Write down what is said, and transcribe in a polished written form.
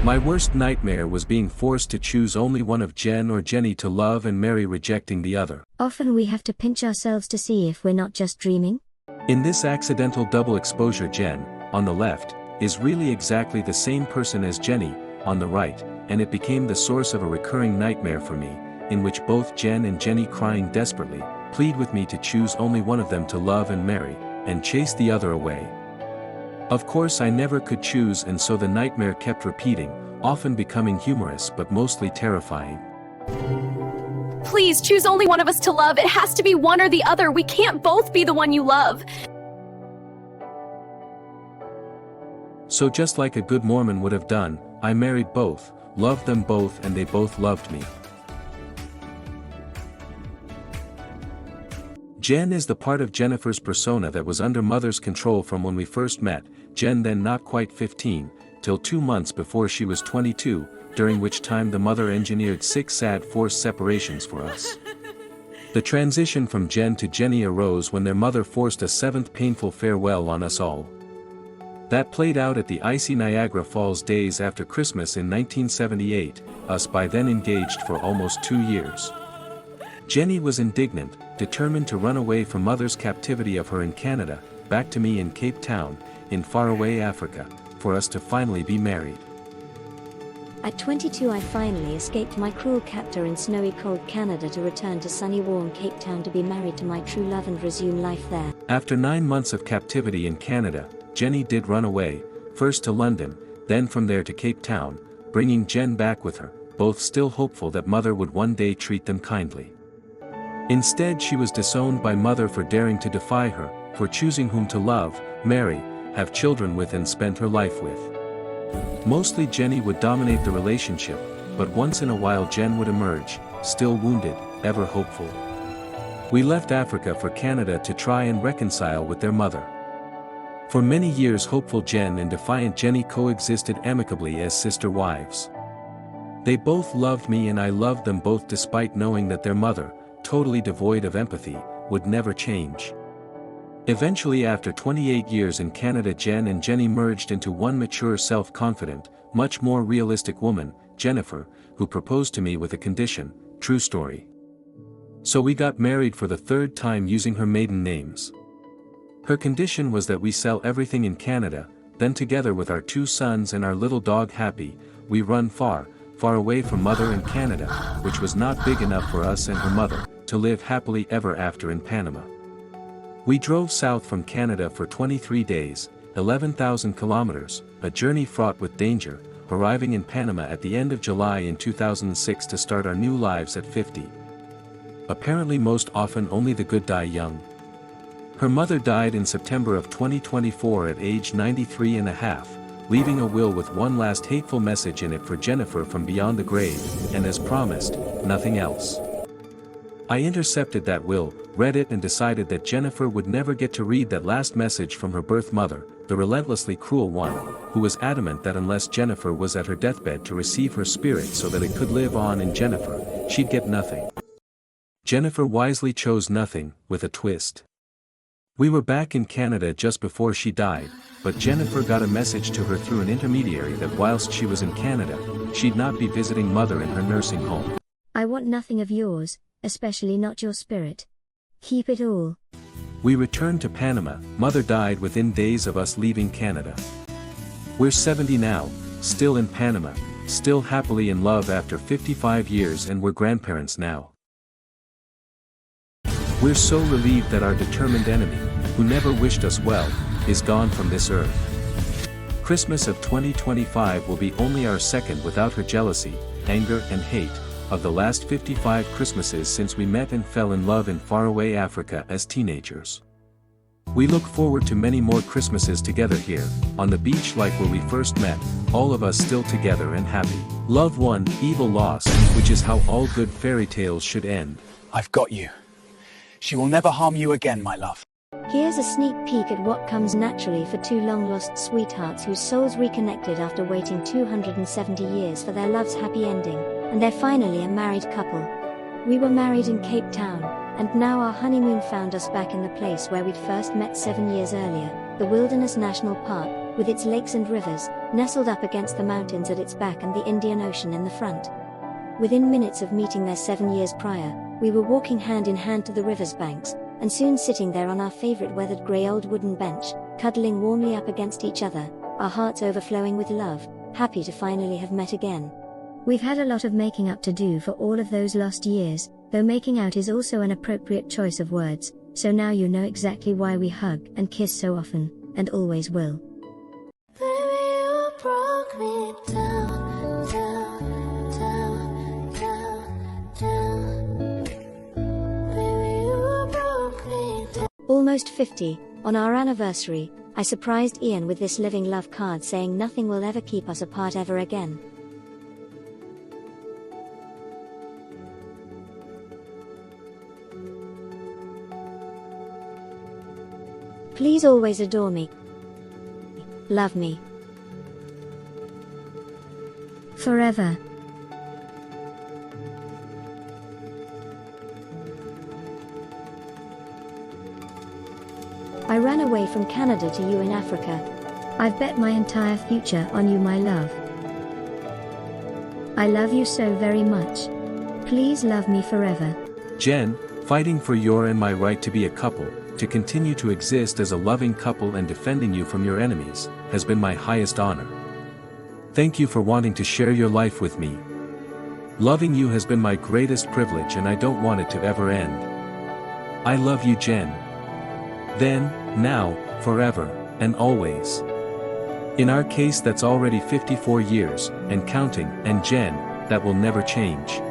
My worst nightmare was being forced to choose only one of Jen or Jenny to love and marry, rejecting the other. Often we have to pinch ourselves to see if we're not just dreaming. In this accidental double exposure, Jen, on the left, is really exactly the same person as Jenny, on the right, and it became the source of a recurring nightmare for me, in which both Jen and Jenny, crying desperately, plead with me to choose only one of them to love and marry, and chase the other away. Of course I never could choose, and so the nightmare kept repeating, often becoming humorous but mostly terrifying. Please choose only one of us to love. It has to be one or the other. We can't both be the one you love. So just like a good Mormon would have done, I married both, loved them both, and they both loved me. Jen is the part of Jennifer's persona that was under Mother's control from when we first met, Jen then not quite 15, till 2 months before she was 22, during which time the mother engineered 6 sad forced separations for us. The transition from Jen to Jenny arose when their mother forced a 7th painful farewell on us all. That played out at the icy Niagara Falls days after Christmas in 1978, us by then engaged for almost 2 years. Jenny was indignant, determined to run away from Mother's captivity of her in Canada, back to me in Cape Town, in faraway Africa, for us to finally be married. At 22 I finally escaped my cruel captor in snowy cold Canada to return to sunny warm Cape Town to be married to my true love and resume life there. After 9 months of captivity in Canada, Jenny did run away, first to London, then from there to Cape Town, bringing Jen back with her, both still hopeful that Mother would one day treat them kindly. Instead she was disowned by Mother for daring to defy her, for choosing whom to love, marry, have children with and spend her life with. Mostly Jenny would dominate the relationship, but once in a while Jen would emerge, still wounded, ever hopeful. We left Africa for Canada to try and reconcile with their mother. For many years hopeful Jen and defiant Jenny coexisted amicably as sister wives. They both loved me and I loved them both, despite knowing that their mother, totally devoid of empathy, would never change. Eventually, after 28 years in Canada, Jen and Jenny merged into one mature, self-confident, much more realistic woman, Jennifer, who proposed to me with a condition. True story. So we got married for the 3rd time using her maiden names. Her condition was that we sell everything in Canada, then together with our 2 sons and our little dog Happy, we run far, far away from Mother in Canada, which was not big enough for us and her mother, to live happily ever after in Panama. We drove south from Canada for 23 days, 11,000 kilometers, a journey fraught with danger, arriving in Panama at the end of July in 2006 to start our new lives at 50. Apparently most often only the good die young. Her mother died in September of 2024 at age 93 and a half, leaving a will with one last hateful message in it for Jennifer from beyond the grave, and as promised, nothing else. I intercepted that will, read it, and decided that Jennifer would never get to read that last message from her birth mother, the relentlessly cruel one, who was adamant that unless Jennifer was at her deathbed to receive her spirit so that it could live on in Jennifer, she'd get nothing. Jennifer wisely chose nothing, with a twist. We were back in Canada just before she died, but Jennifer got a message to her through an intermediary that whilst she was in Canada, she'd not be visiting Mother in her nursing home. I want nothing of yours, especially not your spirit. Keep it all. We returned to Panama. Mother died within days of us leaving Canada. We're 70 now, still in Panama, still happily in love after 55 years, and we're grandparents now. We're so relieved that our determined enemy, who never wished us well, is gone from this earth. Christmas of 2025 will be only our 2nd without her jealousy, anger and hate, of the last 55 Christmases since we met and fell in love in faraway Africa as teenagers. We look forward to many more Christmases together here, on the beach like where we first met, all of us still together and happy. Love won, evil lost, which is how all good fairy tales should end. I've got you. She will never harm you again, my love. Here's a sneak peek at what comes naturally for 2 long-lost sweethearts whose souls reconnected after waiting 270 years for their love's happy ending, and they're finally a married couple. We were married in Cape Town, and now our honeymoon found us back in the place where we'd first met 7 years earlier, the Wilderness National Park, with its lakes and rivers, nestled up against the mountains at its back and the Indian Ocean in the front. Within minutes of meeting there 7 years prior, we were walking hand in hand to the river's banks, and soon sitting there on our favorite weathered grey old wooden bench, cuddling warmly up against each other, our hearts overflowing with love, happy to finally have met again. We've had a lot of making up to do for all of those lost years, though making out is also an appropriate choice of words, so now you know exactly why we hug and kiss so often, and always will. Baby, you broke me down, down, down, down, down. Baby, you broke me down. Almost 50, on our anniversary, I surprised Ian with this living love card saying nothing will ever keep us apart ever again. Please always adore me. Love me. Forever. I ran away from Canada to you in Africa. I've bet my entire future on you, my love. I love you so very much. Please love me forever. Jen, fighting for your and my right to be a couple, to continue to exist as a loving couple and defending you from your enemies, has been my highest honor. Thank you for wanting to share your life with me. Loving you has been my greatest privilege and I don't want it to ever end. I love you, Jen. Then, now, forever, and always. In our case that's already 54 years, and counting, and Jen, that will never change.